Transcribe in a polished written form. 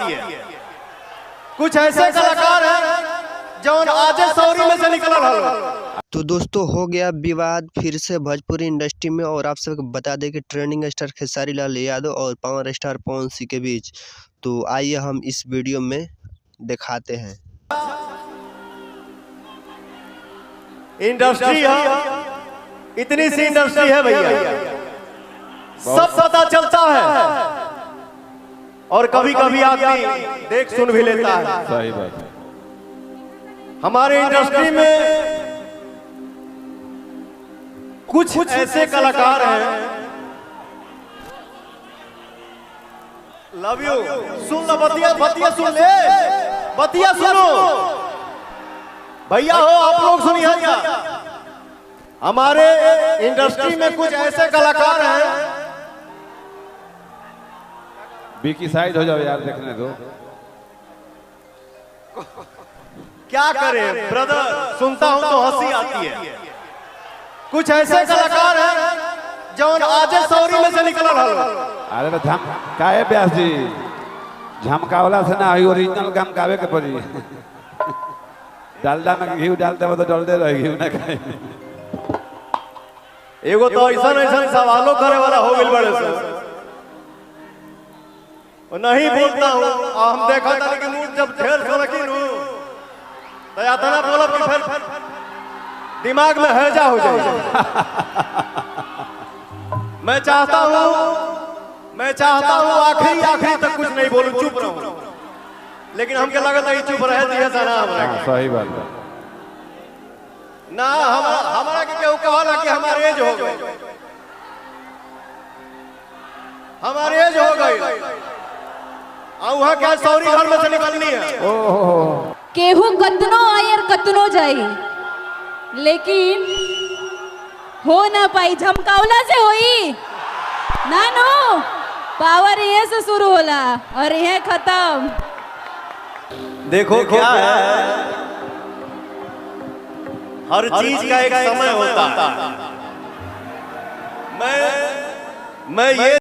है। कुछ ऐसे कलाकार हैं जो आज सौरी में से निकल रहा। तो दोस्तों हो गया विवाद फिर से भोजपुरी इंडस्ट्री में, और आप सबको बता दें कि ट्रेंडिंग स्टार खेसारी लाल यादव और पावर स्टार पवन सिंह के बीच। तो आइए हम इस वीडियो में दिखाते हैं। इंडस्ट्री है, इतनी सी इंडस्ट्री है भैया, सब पता चलता है और कभी कभी आदमी देख सुन भी लेता है। सही बात है। हमारे इंडस्ट्री में कुछ ऐसे कलाकार हैं, लव यू, सुन लो बतिया, बतिया सुन ले, बतिया सुनो भैया हो, आप लोग सुनिए। हमारे इंडस्ट्री में कुछ ऐसे कलाकार हैं। बीकी साइड हो जाओ यार, देखने दो। क्या करें ब्रदर, सुनता हूं तो हंसी आती है। कुछ ऐसे कलाकार हैं जो आज सौरी में से निकल रहा। अरे तो झम का है व्यास जी, झमकावला से ना हुई, ओरिजिनल झमकावे के पड़ी। डालडा में घी डालते हो तो डलते रहे, घी ना खाए। एगो तो ऐसा सवालों करे वाला हो गई बड़े से, नहीं बोलता हूँ। हम देखा था कि मुंह जब ढेर खलकिन हूँ तो या तो ना बोला कि फिर दिमाग में हैजा हो जाए। मैं चाहता हूँ आखिरी तक कुछ नहीं बोलूं, चुप रहूं, लेकिन हमके लगता है चुप रहे दिए सना हमरा। सही बात है ना। हमारा के केहू कहला कि हमारे एज हो गई, हमारे एज हो गई, वहाँ क्या सौरी घर में से निकलनी है। केहू कतनो आई और कतनो जाई, लेकिन हो ना पाई, झमकावला से होई ना। नो पावर ये से शुरू होला और ये खत्म। देखो क्या है, हर चीज का एक समय होता है। मैं ये